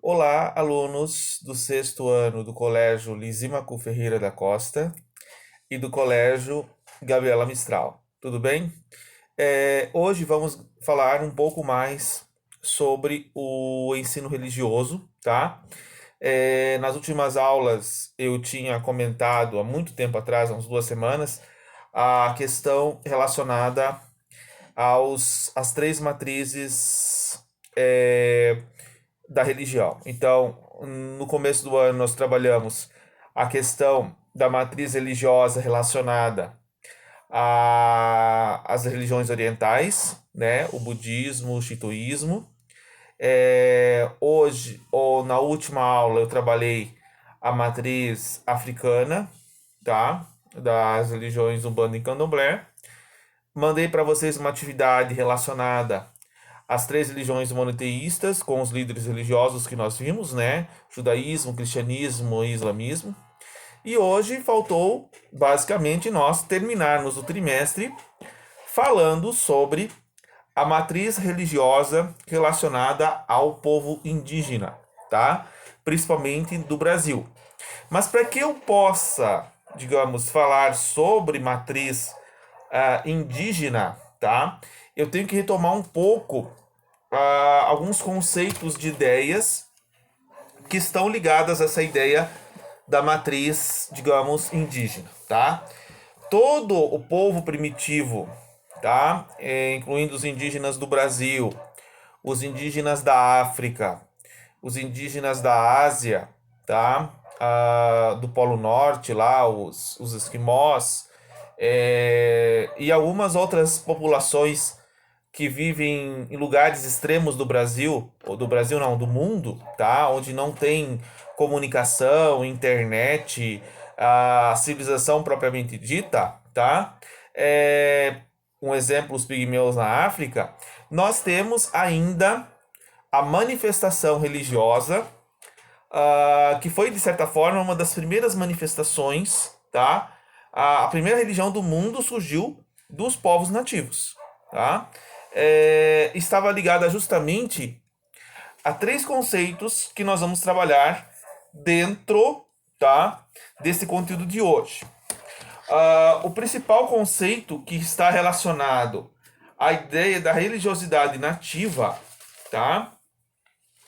Olá, alunos do sexto ano do Colégio Lisimacu Ferreira da Costa e do Colégio Gabriela Mistral. Tudo bem? Hoje vamos falar um pouco mais sobre o ensino religioso, tá? Nas últimas aulas eu tinha comentado há muito tempo atrás, há umas 2 semanas, a questão relacionada às três matrizes da religião. Então, no começo do ano, nós trabalhamos a questão da matriz religiosa relacionada às religiões orientais, né? O budismo, o shintoísmo. Hoje, ou na última aula, eu trabalhei a matriz africana, tá? Das religiões Umbanda e Candomblé. Mandei para vocês uma atividade relacionada as três religiões monoteístas, com os líderes religiosos que nós vimos, né? Judaísmo, cristianismo e islamismo. E hoje faltou, basicamente, nós terminarmos o trimestre falando sobre a matriz religiosa relacionada ao povo indígena, tá? Principalmente do Brasil. Mas para que eu possa, digamos, falar sobre matriz indígena, tá? Eu tenho que retomar um pouco alguns conceitos de ideias que estão ligadas a essa ideia da matriz, digamos, indígena, tá? Todo o povo primitivo, tá? Incluindo os indígenas do Brasil, os indígenas da África, os indígenas da Ásia, tá? Do Polo Norte lá, os esquimós, e algumas outras populações que vivem em lugares extremos do Brasil, ou do Brasil não, do mundo, tá? Onde não tem comunicação, internet, a civilização propriamente dita, tá? Um exemplo, os pigmeus na África, nós temos ainda a manifestação religiosa, que foi, de certa forma, uma das primeiras manifestações, tá? A primeira religião do mundo surgiu dos povos nativos, tá? Estava ligada justamente a três conceitos que nós vamos trabalhar dentro, tá, desse conteúdo de hoje. O principal conceito que está relacionado à ideia da religiosidade nativa, tá,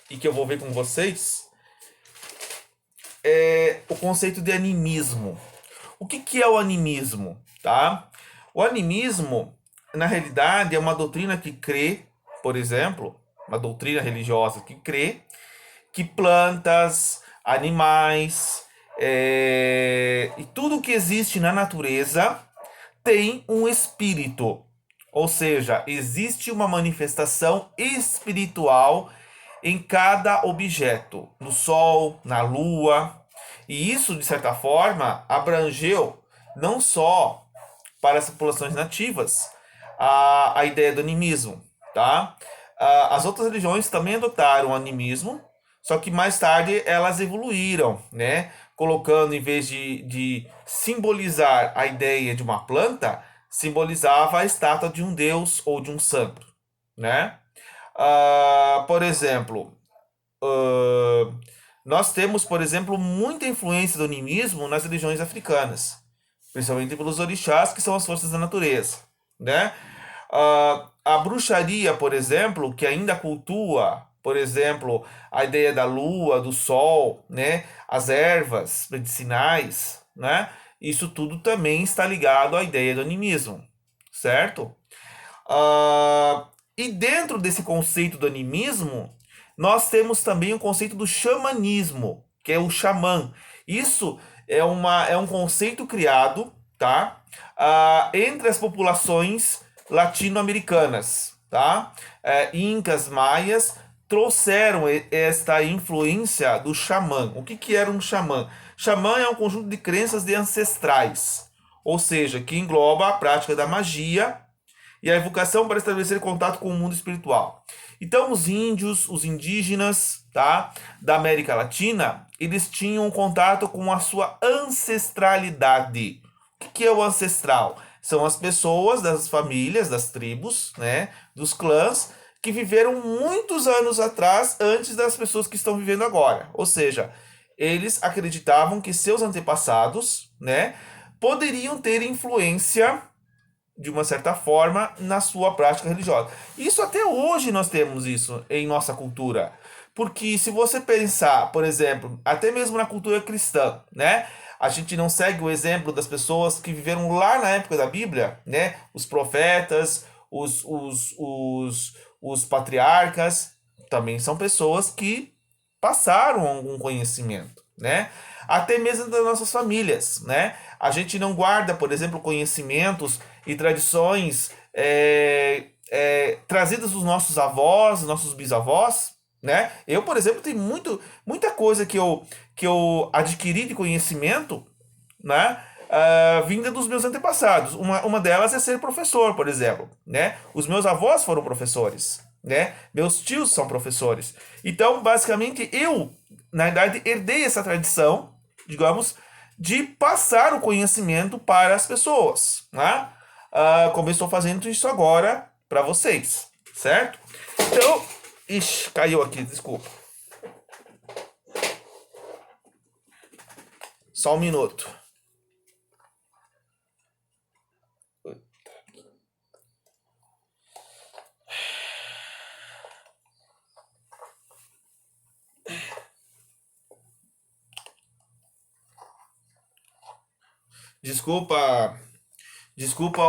e que eu vou ver com vocês, é o conceito de animismo. O que é o animismo, tá? O animismo, na realidade, é uma doutrina que crê, por exemplo, uma doutrina religiosa que crê que plantas, animais e tudo que existe na natureza tem um espírito. Ou seja, existe uma manifestação espiritual em cada objeto, no Sol, na Lua. E isso, de certa forma, abrangeu não só para as populações nativas a ideia do animismo, tá? As outras religiões também adotaram o animismo, só que mais tarde elas evoluíram, né? Colocando, em vez de simbolizar a ideia de uma planta, simbolizava a estátua de um deus ou de um santo, né? Por exemplo, ah, nós temos, por exemplo, muita influência do animismo nas religiões africanas, principalmente pelos orixás, que são as forças da natureza, né? A bruxaria, por exemplo, que ainda cultua, por exemplo, a ideia da lua, do sol, né? As ervas medicinais, né? Isso tudo também está ligado à ideia do animismo, certo? E dentro desse conceito do animismo, nós temos também o conceito do xamanismo, que é o xamã. Isso é um conceito criado, tá? Entre as populações latino-americanas, tá? Incas, maias trouxeram esta influência do xamã. O que era um xamã? Xamã é um conjunto de crenças de ancestrais, ou seja, que engloba a prática da magia e a evocação para estabelecer contato com o mundo espiritual. Então, os índios, os indígenas, tá, da América Latina, eles tinham contato com a sua ancestralidade. O que é o ancestral? São as pessoas das famílias, das tribos, né, dos clãs, que viveram muitos anos atrás, antes das pessoas que estão vivendo agora. Ou seja, eles acreditavam que seus antepassados, né, poderiam ter influência de uma certa forma na sua prática religiosa. Isso até hoje nós temos isso em nossa cultura. Porque se você pensar, por exemplo, até mesmo na cultura cristã, né? A gente não segue o exemplo das pessoas que viveram lá na época da Bíblia, né? Os profetas, os patriarcas, também são pessoas que passaram algum conhecimento, né? Até mesmo das nossas famílias, né? A gente não guarda, por exemplo, conhecimentos e tradições trazidas dos nossos avós, nossos bisavós, né? Eu, por exemplo, tenho muita coisa que eu adquiri de conhecimento, né? Vinda dos meus antepassados. Uma delas é ser professor, por exemplo, né? Os meus avós foram professores, né? Meus tios são professores. Então, basicamente, eu, na verdade, herdei essa tradição, digamos, de passar o conhecimento para as pessoas, né? Como eu estou fazendo isso agora para vocês, certo? Então, ixi, caiu aqui, desculpa. Só um minuto. Desculpa, desculpa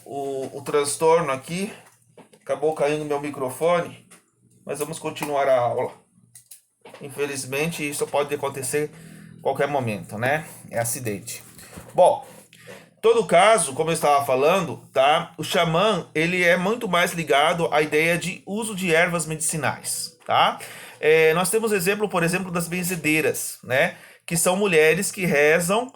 o transtorno aqui. Acabou caindo meu microfone, mas vamos continuar a aula. Infelizmente, isso pode acontecer a qualquer momento, né? É acidente. Bom, todo caso, como eu estava falando, tá? O xamã, ele é muito mais ligado à ideia de uso de ervas medicinais, tá? Nós temos exemplo, por exemplo, das benzedeiras, né? Que são mulheres que rezam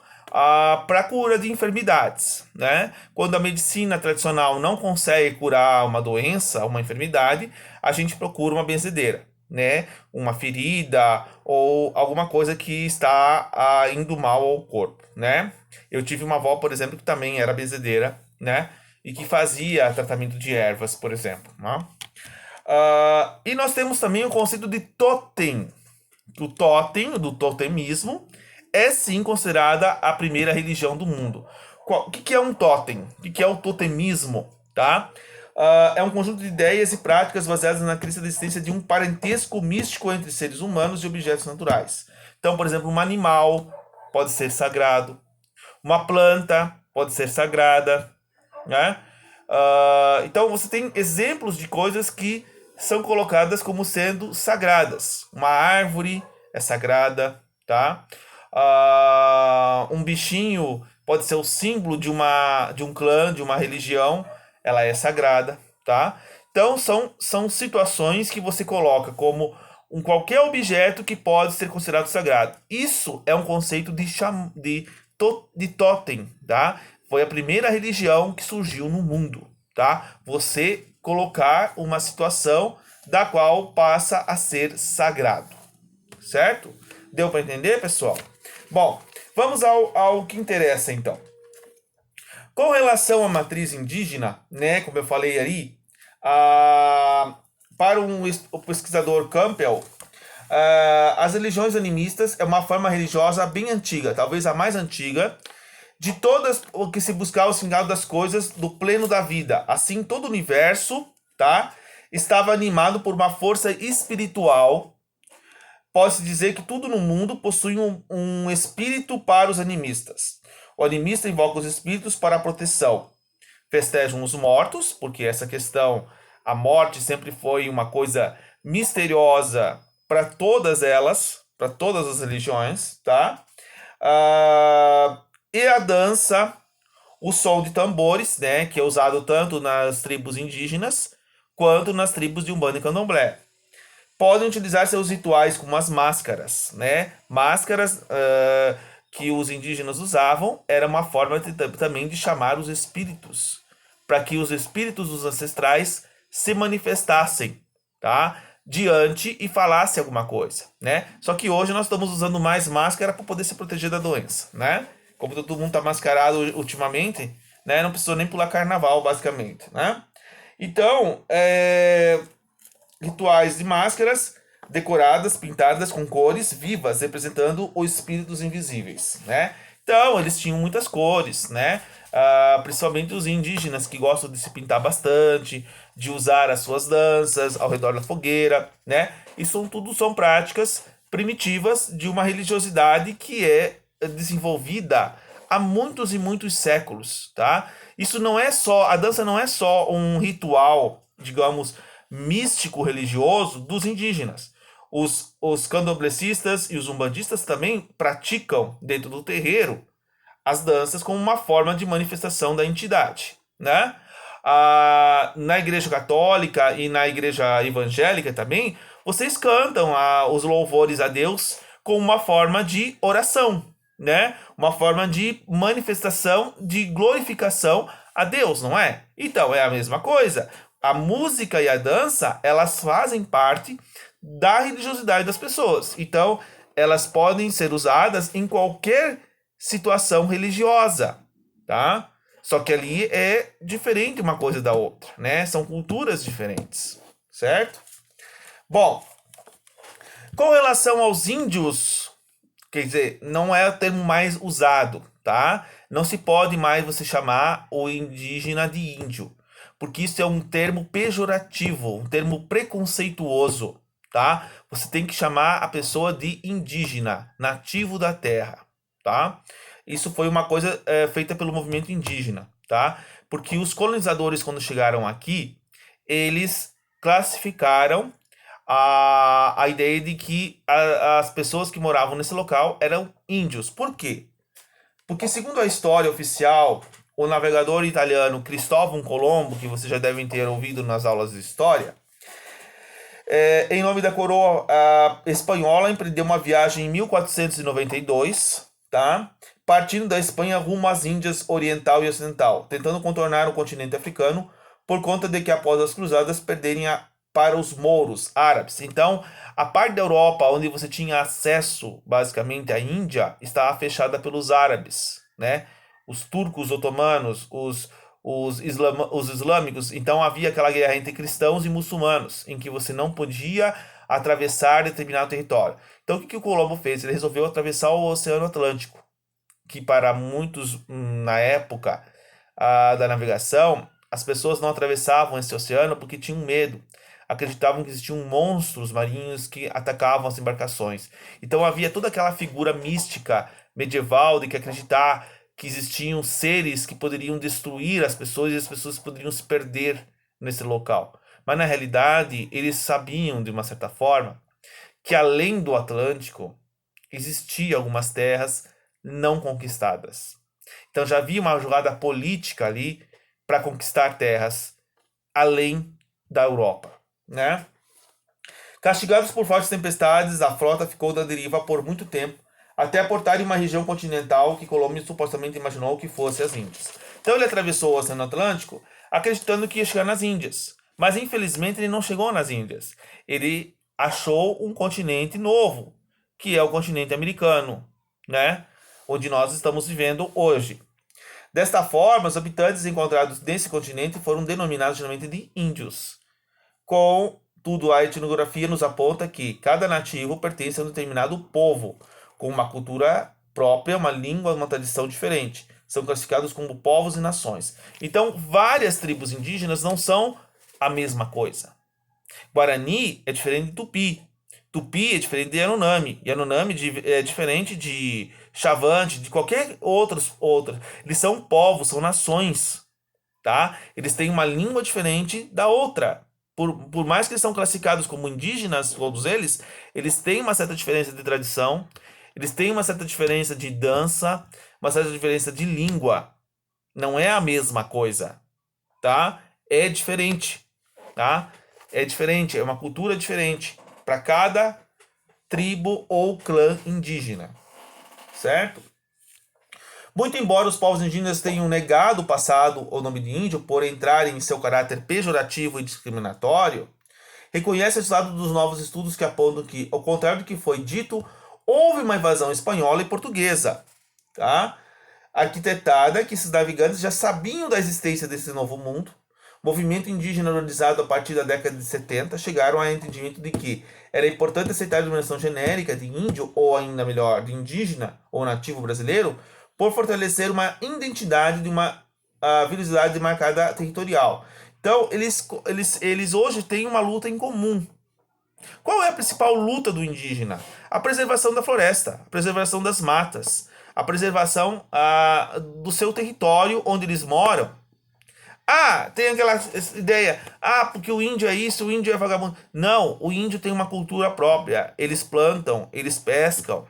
para cura de enfermidades, né? Quando a medicina tradicional não consegue curar uma doença, uma enfermidade, a gente procura uma benzedeira, né? Uma ferida ou alguma coisa que está indo mal ao corpo, né? Eu tive uma avó, por exemplo, que também era benzedeira, né? E que fazia tratamento de ervas, por exemplo, né? E nós temos também o conceito de totem. O totem, do totemismo, é sim considerada a primeira religião do mundo. O que é um totem? O que é o totemismo? Tá? É um conjunto de ideias e práticas baseadas na crença da existência de um parentesco místico entre seres humanos e objetos naturais. Então, por exemplo, um animal pode ser sagrado, uma planta pode ser sagrada, né? Então você tem exemplos de coisas que são colocadas como sendo sagradas. Uma árvore é sagrada, tá? Um bichinho pode ser o símbolo de um clã, de uma religião, ela é sagrada, tá? Então são situações que você coloca como qualquer objeto que pode ser considerado sagrado. Isso é um conceito de totem, tá? Foi a primeira religião que surgiu no mundo, tá? Você colocar uma situação da qual passa a ser sagrado, certo? Deu para entender, pessoal? Bom, vamos ao que interessa então. Com relação à matriz indígena, né, como eu falei ali, para o pesquisador Campbell, as religiões animistas é uma forma religiosa bem antiga, talvez a mais antiga, de todas o que se buscava o significado das coisas do pleno da vida. Assim, todo o universo, tá, estava animado por uma força espiritual. Pode-se dizer que tudo no mundo possui um espírito para os animistas. O animista invoca os espíritos para a proteção. Festejam os mortos, porque essa questão, a morte sempre foi uma coisa misteriosa para todas elas, para todas as religiões, tá? E a dança, o som de tambores, né, que é usado tanto nas tribos indígenas quanto nas tribos de Umbanda e Candomblé. Podem utilizar seus rituais como as máscaras, né? Máscaras que os indígenas usavam era uma forma também de chamar os espíritos, para que os espíritos dos ancestrais se manifestassem, tá? Diante e falasse alguma coisa, né? Só que hoje nós estamos usando mais máscara para poder se proteger da doença, né? Como todo mundo está mascarado ultimamente, né? Não precisou nem pular carnaval, basicamente, né? Então, rituais de máscaras decoradas, pintadas com cores vivas, representando os espíritos invisíveis, né? Então, eles tinham muitas cores, né? Principalmente os indígenas que gostam de se pintar bastante, de usar as suas danças ao redor da fogueira, né? Isso tudo são práticas primitivas de uma religiosidade que é desenvolvida há muitos e muitos séculos, tá? Isso não é só, a dança não é só um ritual, digamos, místico religioso dos indígenas. Os candomblecistas e os umbandistas também praticam dentro do terreiro as danças como uma forma de manifestação da entidade, né? Na igreja católica e na igreja evangélica também, vocês cantam os louvores a Deus como uma forma de oração, né? Uma forma de manifestação, de glorificação a Deus, não é? Então é a mesma coisa. A música e a dança, elas fazem parte da religiosidade das pessoas. Então, elas podem ser usadas em qualquer situação religiosa, tá? Só que ali é diferente uma coisa da outra, né? São culturas diferentes, certo? Bom, com relação aos índios, quer dizer, não é o termo mais usado, tá? Não se pode mais você chamar o indígena de índio, porque isso é um termo pejorativo, um termo preconceituoso, tá? Você tem que chamar a pessoa de indígena, nativo da terra, tá? Isso foi uma coisa feita pelo movimento indígena, tá? Porque os colonizadores, quando chegaram aqui, eles classificaram a ideia de que as pessoas que moravam nesse local eram índios. Por quê? Porque, segundo a história oficial, o navegador italiano Cristóvão Colombo, que vocês já devem ter ouvido nas aulas de história, em nome da coroa espanhola, empreendeu uma viagem em 1492, tá? Partindo da Espanha rumo às Índias Oriental e Ocidental, tentando contornar o continente africano, por conta de que após as cruzadas perderem para os mouros árabes. Então, a parte da Europa onde você tinha acesso, basicamente, à Índia, estava fechada pelos árabes, né? Os turcos otomanos, os islâmicos. Então, havia aquela guerra entre cristãos e muçulmanos, em que você não podia atravessar determinado território. Então, o que o Colombo fez? Ele resolveu atravessar o Oceano Atlântico, que para muitos, na época da navegação, as pessoas não atravessavam esse oceano porque tinham medo. Acreditavam que existiam monstros marinhos que atacavam as embarcações. Então havia toda aquela figura mística medieval de que acreditar que existiam seres que poderiam destruir as pessoas e as pessoas poderiam se perder nesse local. Mas na realidade, eles sabiam de uma certa forma que além do Atlântico existiam algumas terras não conquistadas. Então já havia uma jogada política ali para conquistar terras além da Europa, né? Castigados por fortes tempestades, a frota ficou da deriva por muito tempo, até aportar em uma região continental que Colombo supostamente imaginou que fosse as Índias. Então ele atravessou o Oceano Atlântico acreditando que ia chegar nas Índias, mas infelizmente ele não chegou nas Índias. Ele achou um continente novo, que é o continente americano, né? Onde nós estamos vivendo hoje. Desta forma, os habitantes encontrados nesse continente foram denominados geralmente de índios. Contudo, a etnografia nos aponta que cada nativo pertence a um determinado povo, com uma cultura própria, uma língua, uma tradição diferente. São classificados como povos e nações. Então, várias tribos indígenas não são a mesma coisa. Guarani é diferente de Tupi. Tupi é diferente de Yanomami. Yanomami é diferente de Chavante, de qualquer outros. Eles são povos, são nações, tá? Eles têm uma língua diferente da outra. Por mais que eles são classificados como indígenas, todos eles têm uma certa diferença de tradição, eles têm uma certa diferença de dança, uma certa diferença de língua. Não é a mesma coisa, tá? É diferente, tá? É diferente, é uma cultura diferente para cada tribo ou clã indígena, certo? Muito embora os povos indígenas tenham negado o passado o nome de índio por entrarem em seu caráter pejorativo e discriminatório, reconhece o resultado dos novos estudos que apontam que, ao contrário do que foi dito, houve uma invasão espanhola e portuguesa, tá? Arquitetada que esses navegantes já sabiam da existência desse novo mundo, movimento indígena organizado a partir da década de 70 chegaram ao entendimento de que era importante aceitar a denominação genérica de índio, ou ainda melhor, de indígena ou nativo brasileiro, por fortalecer uma identidade de uma virilidade marcada territorial. Então, eles hoje têm uma luta em comum. Qual é a principal luta do indígena? A preservação da floresta, a preservação das matas, a preservação do seu território onde eles moram. Tem aquela ideia, porque o índio é isso, o índio é vagabundo. Não, o índio tem uma cultura própria. Eles plantam, eles pescam,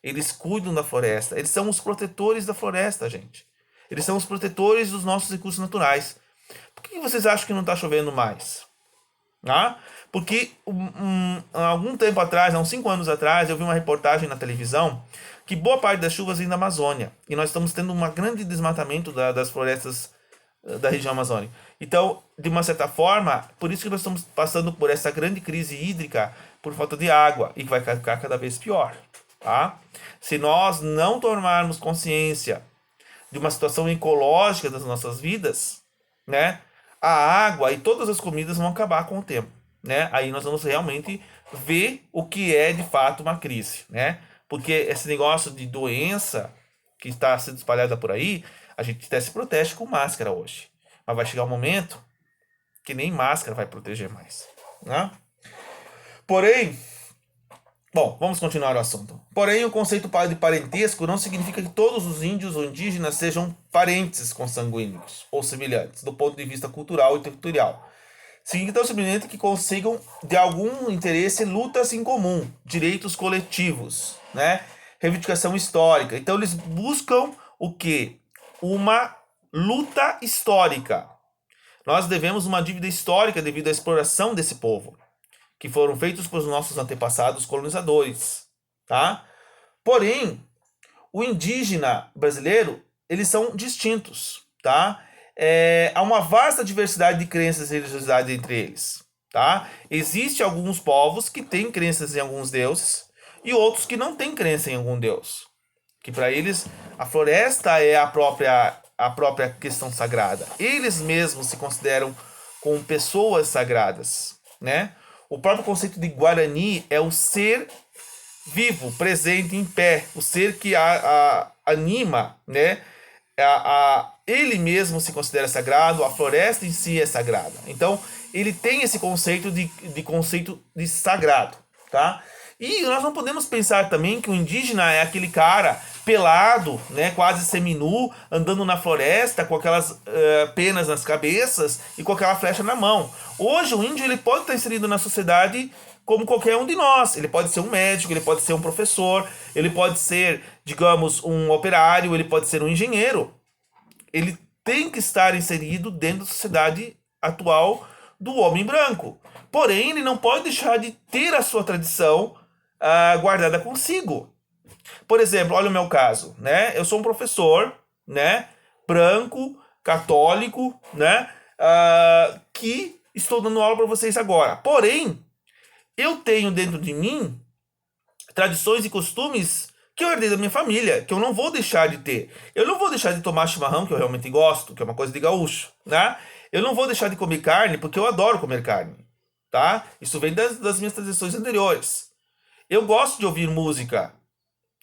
eles cuidam da floresta. Eles são os protetores da floresta, gente. Eles são os protetores dos nossos recursos naturais. Por que vocês acham que não está chovendo mais? Porque há algum tempo atrás, há uns 5 anos atrás, eu vi uma reportagem na televisão que boa parte das chuvas vem da Amazônia. E nós estamos tendo um grande desmatamento das florestas da região amazônica. Então, de uma certa forma, por isso que nós estamos passando por essa grande crise hídrica por falta de água, e que vai ficar cada vez pior. Se nós não tomarmos consciência de uma situação ecológica das nossas vidas, né, a água e todas as comidas vão acabar com o tempo. Aí nós vamos realmente ver o que é de fato uma crise. Porque esse negócio de doença que está sendo espalhada por aí, a gente até se protege com máscara hoje. Mas vai chegar um momento que nem máscara vai proteger mais. Porém, vamos continuar o assunto. Porém, o conceito de parentesco não significa que todos os índios ou indígenas sejam parentes consanguíneos ou semelhantes, do ponto de vista cultural e territorial. Significa simplesmente que consigam, de algum interesse, lutas em comum, direitos coletivos, reivindicação histórica. Então, eles buscam o quê? Uma luta histórica. Nós devemos uma dívida histórica devido à exploração desse povo, que foram feitos pelos nossos antepassados colonizadores. Porém, o indígena brasileiro, eles são distintos. Há uma vasta diversidade de crenças e religiosidade entre eles. Existem alguns povos que têm crenças em alguns deuses e outros que não têm crença em algum deus. Que para eles a floresta é a própria questão sagrada. Eles mesmos se consideram como pessoas sagradas. O próprio conceito de Guarani é o ser vivo, presente, em pé. O ser que anima, ele mesmo se considera sagrado, a floresta em si é sagrada. Então, ele tem esse conceito de sagrado. E nós não podemos pensar também que o indígena é aquele cara pelado, quase seminu, andando na floresta com aquelas penas nas cabeças e com aquela flecha na mão. Hoje o índio ele pode estar inserido na sociedade como qualquer um de nós. Ele pode ser um médico, ele pode ser um professor, ele pode ser, digamos, um operário, ele pode ser um engenheiro. Ele tem que estar inserido dentro da sociedade atual do homem branco. Porém, ele não pode deixar de ter a sua tradição guardada consigo. Por exemplo, olha o meu caso, eu sou um professor, branco, católico, que estou dando aula para vocês agora. Porém, eu tenho dentro de mim tradições e costumes que eu herdei da minha família, que eu não vou deixar de ter. Eu não vou deixar de tomar chimarrão, que eu realmente gosto, que é uma coisa de gaúcho, Eu não vou deixar de comer carne, porque eu adoro comer carne, Isso vem das minhas tradições anteriores. Eu gosto de ouvir música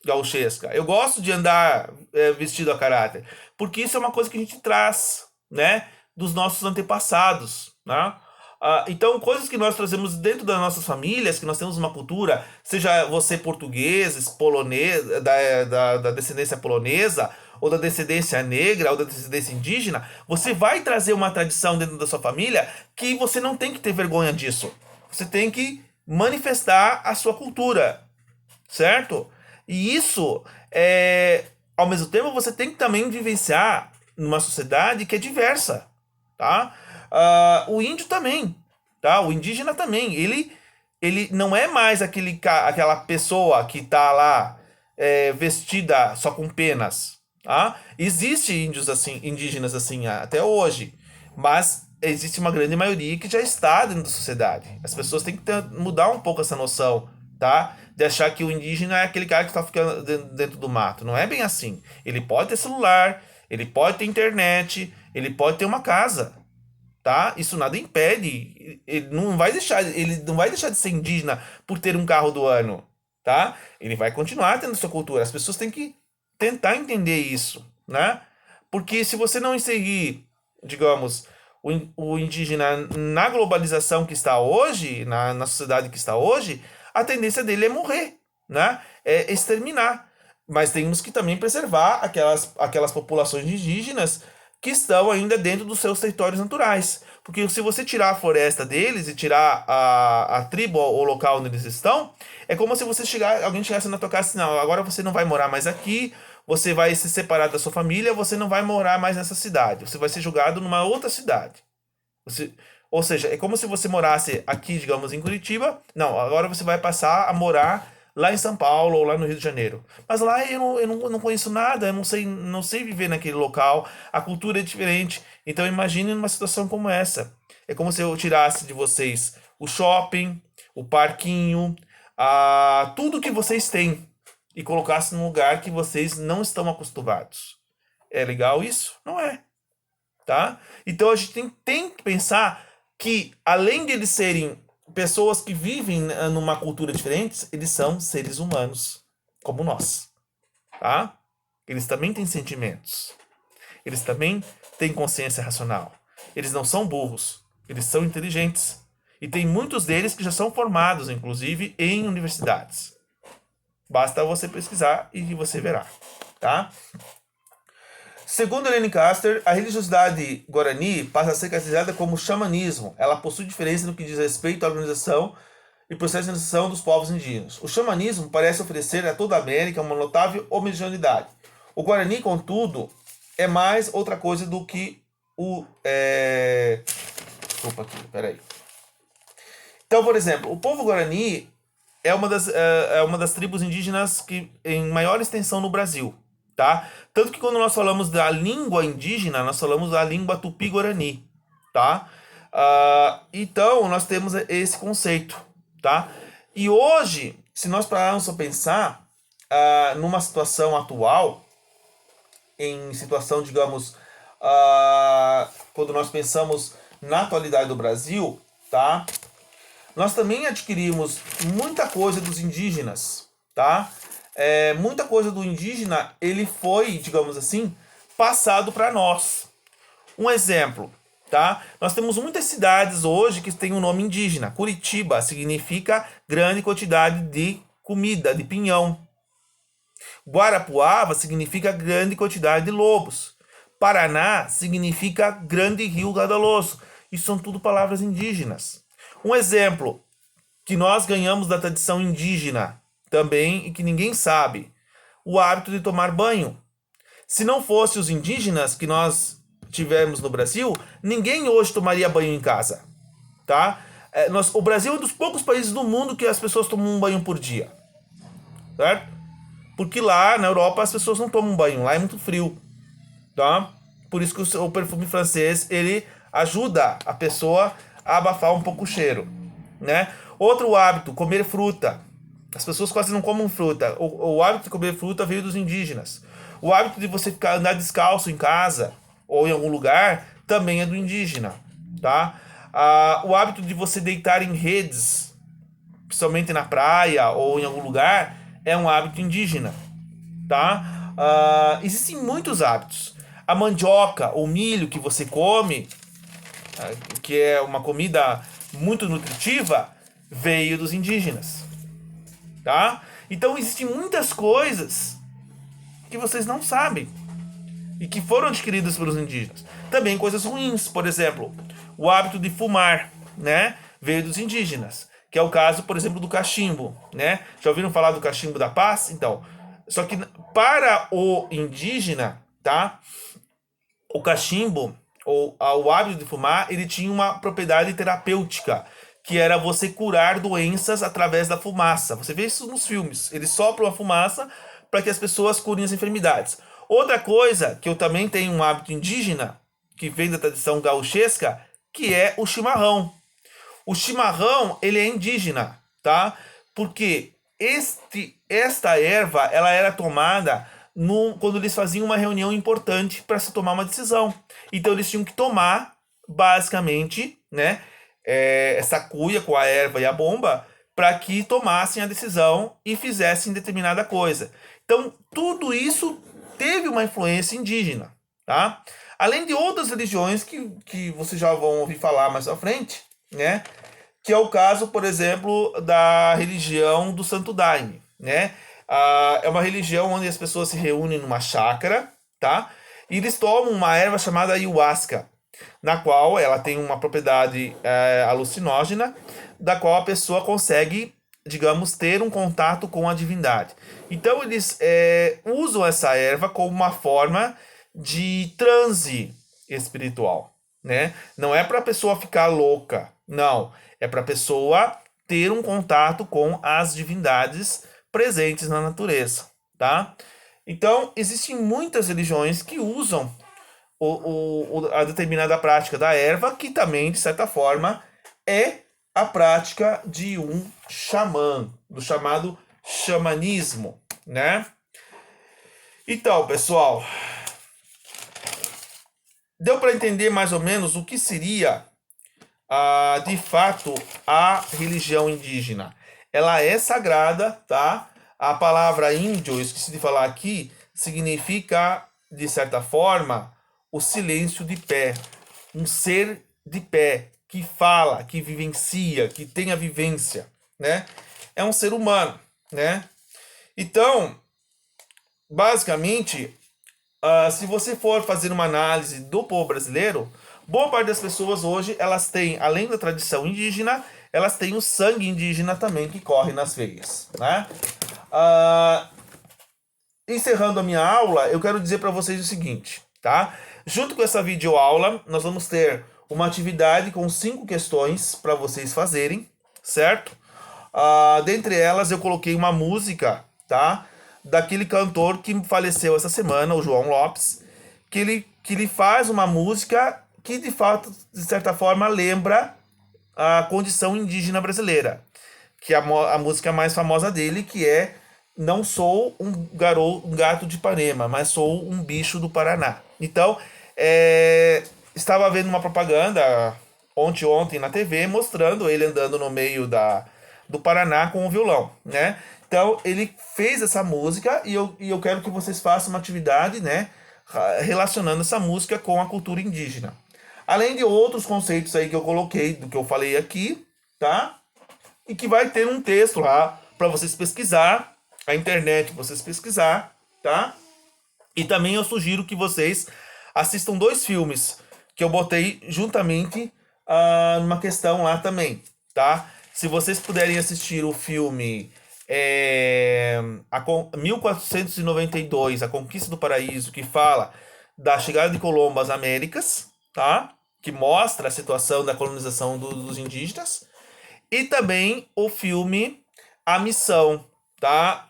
gauchesca. Eu gosto de andar vestido a caráter, porque isso é uma coisa que a gente traz, dos nossos antepassados, Então, coisas que nós trazemos dentro das nossas famílias, que nós temos uma cultura, seja você português, polonês, da descendência polonesa, ou da descendência negra, ou da descendência indígena, você vai trazer uma tradição dentro da sua família que você não tem que ter vergonha disso. Você tem que manifestar a sua cultura, certo? E isso, ao mesmo tempo, você tem que também vivenciar numa sociedade que é diversa, o índio também, o indígena também, ele não é mais aquela pessoa que está lá vestida só com penas, Existem índios assim, indígenas assim até hoje, mas existe uma grande maioria que já está dentro da sociedade. As pessoas têm que mudar um pouco essa noção, de achar que o indígena é aquele cara que está ficando dentro do mato. Não é bem assim. Ele pode ter celular, ele pode ter internet, ele pode ter uma casa, tá? Isso nada impede. Ele não vai deixar de ser indígena por ter um carro do ano, tá? Ele vai continuar tendo sua cultura. As pessoas têm que tentar entender isso, né? Porque se você não inserir, digamos, o indígena na globalização que está hoje, na sociedade que está hoje, a tendência dele é morrer, né? É exterminar. Mas temos que também preservar aquelas populações indígenas que estão ainda dentro dos seus territórios naturais. Porque se você tirar a floresta deles e tirar a tribo ou o local onde eles estão, é como se alguém chegasse na tua casa assim, não, agora você não vai morar mais aqui, você vai se separar da sua família, você não vai morar mais nessa cidade, você vai ser julgado numa outra cidade. Você, ou seja, é como se você morasse aqui, digamos, em Curitiba. Não, agora você vai passar a morar lá em São Paulo ou lá no Rio de Janeiro. Mas lá eu não conheço nada, eu não sei viver naquele local, a cultura é diferente. Então imagine numa situação como essa. É como se eu tirasse de vocês o shopping, o parquinho, tudo que vocês têm e colocasse num lugar que vocês não estão acostumados. É legal isso? Não é, tá? Então a gente tem que pensar que, além de eles serem pessoas que vivem numa cultura diferente, eles são seres humanos, como nós, tá? Eles também têm sentimentos. Eles também têm consciência racional. Eles não são burros, eles são inteligentes. E tem muitos deles que já são formados, inclusive, em universidades. Basta você pesquisar e você verá, tá? Segundo Helene Caster, a religiosidade guarani passa a ser caracterizada como xamanismo. Ela possui diferença no que diz respeito à organização e processo de organização dos povos indígenas. O xamanismo parece oferecer a toda a América uma notável homogeneidade. O Guarani, contudo, é mais outra coisa do que o... Desculpa aqui, peraí. Então, por exemplo, o povo Guarani é uma das tribos indígenas que em maior extensão no Brasil, tá? Tanto que quando nós falamos da língua indígena, nós falamos da língua tupi-guarani, tá? Então, nós temos esse conceito, tá? E hoje, se nós pararmos a pensar numa situação atual, em situação, digamos, quando nós pensamos na atualidade do Brasil, tá? Nós também adquirimos muita coisa dos indígenas, tá? Muita coisa do indígena, ele foi, digamos assim, passado para nós. Um exemplo, tá? Nós temos muitas cidades hoje que têm um nome indígena. Curitiba significa grande quantidade de comida, de pinhão. Guarapuava significa grande quantidade de lobos. Paraná significa grande rio caudaloso. Isso são tudo palavras indígenas. Um exemplo que nós ganhamos da tradição indígena também e que ninguém sabe: o hábito de tomar banho. Se não fosse os indígenas que nós tivemos no Brasil, ninguém hoje tomaria banho em casa, tá? O Brasil é um dos poucos países do mundo que as pessoas tomam um banho por dia, certo? Porque lá na Europa as pessoas não tomam banho, lá é muito frio, tá? Por isso que o perfume francês, ele ajuda a pessoa a abafar um pouco o cheiro, né? Outro hábito, comer fruta. As pessoas quase não comem fruta. O hábito de comer fruta veio dos indígenas. O hábito de você andar descalço em casa ou em algum lugar também é do indígena, tá? O hábito de você deitar em redes, principalmente na praia ou em algum lugar, é um hábito indígena, tá? Existem muitos hábitos. A mandioca, o milho que você come, que é uma comida muito nutritiva, veio dos indígenas, tá? Então existem muitas coisas que vocês não sabem e que foram adquiridas pelos indígenas. Também coisas ruins, por exemplo, o hábito de fumar, né, veio dos indígenas, que é o caso, por exemplo, do cachimbo, né? Já ouviram falar do cachimbo da paz? Então, só que para o indígena, tá? O cachimbo, ou o hábito de fumar, ele tinha uma propriedade terapêutica, que era você curar doenças através da fumaça. Você vê isso nos filmes. Eles sopram a fumaça para que as pessoas curem as enfermidades. Outra coisa, que eu também tenho um hábito indígena, que vem da tradição gauchesca, que é o chimarrão. O chimarrão, ele é indígena, tá? Porque esta erva, ela era tomada quando eles faziam uma reunião importante para se tomar uma decisão. Então eles tinham que tomar basicamente, né, essa cuia com a erva e a bomba para que tomassem a decisão e fizessem determinada coisa. Então, tudo isso teve uma influência indígena, tá? Além de outras religiões que vocês já vão ouvir falar mais à frente, né? Que é o caso, por exemplo, da religião do Santo Daime, né? É uma religião onde as pessoas se reúnem numa chácara, tá? E eles tomam uma erva chamada ayahuasca, na qual ela tem uma propriedade alucinógena, da qual a pessoa consegue, digamos, ter um contato com a divindade. Então eles usam essa erva como uma forma de transe espiritual, né? Não é para a pessoa ficar louca, não. É para a pessoa ter um contato com as divindades presentes na natureza, tá? Então, existem muitas religiões que usam a determinada prática da erva, que também, de certa forma, é a prática de um xamã, do chamado xamanismo, né? Então, pessoal, deu para entender mais ou menos o que seria, de fato, a religião indígena. Ela é sagrada, tá? A palavra índio, eu esqueci de falar aqui, significa, de certa forma, o silêncio de pé. Um ser de pé, que fala, que vivencia, que tem a vivência, né? É um ser humano, né? Então, basicamente, se você for fazer uma análise do povo brasileiro, boa parte das pessoas hoje, elas têm, além da tradição indígena, elas têm o sangue indígena também que corre nas veias, né? Encerrando a minha aula, eu quero dizer para vocês o seguinte, tá? Junto com essa videoaula, nós vamos ter uma atividade com 5 questões para vocês fazerem, certo? Dentre elas, eu coloquei uma música, tá? Daquele cantor que faleceu essa semana, o João Lopes, que ele faz uma música que, de fato, de certa forma, lembra a condição indígena brasileira, que é a música mais famosa dele, que é Não Sou um Gato de Ipanema, mas sou um bicho do Paraná. Então, estava vendo uma propaganda ontem na TV, mostrando ele andando no meio do Paraná com o violão, né? Então, ele fez essa música e eu quero que vocês façam uma atividade, né, relacionando essa música com a cultura indígena. Além de outros conceitos aí que eu coloquei, do que eu falei aqui, tá? E que vai ter um texto lá para vocês pesquisar, a internet vocês pesquisar, tá? E também eu sugiro que vocês assistam 2 filmes que eu botei juntamente numa questão lá também, tá? Se vocês puderem assistir o filme 1492, A Conquista do Paraíso, que fala da chegada de Colombo às Américas, tá? Que mostra a situação da colonização dos indígenas. E também o filme A Missão, tá?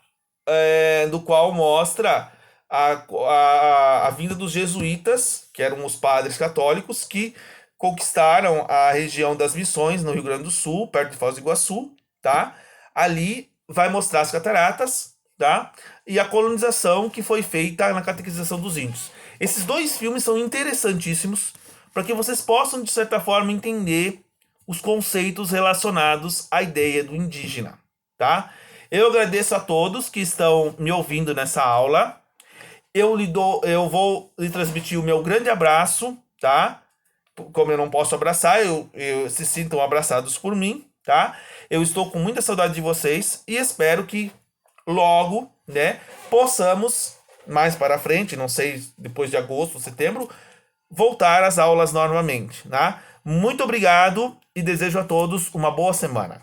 Do qual mostra a vinda dos jesuítas, que eram os padres católicos, que conquistaram a região das Missões, no Rio Grande do Sul, perto de Foz do Iguaçu, tá? Ali vai mostrar as cataratas, tá? E a colonização que foi feita na catequização dos índios. Esses 2 filmes são interessantíssimos para que vocês possam, de certa forma, entender os conceitos relacionados à ideia do indígena, tá? Eu agradeço a todos que estão me ouvindo nessa aula. Eu vou lhe transmitir o meu grande abraço, tá? Como eu não posso abraçar, se sintam abraçados por mim, tá? Eu estou com muita saudade de vocês e espero que logo, né, possamos, mais para frente, não sei, depois de agosto, setembro, voltar às aulas novamente, tá? Muito obrigado e desejo a todos uma boa semana.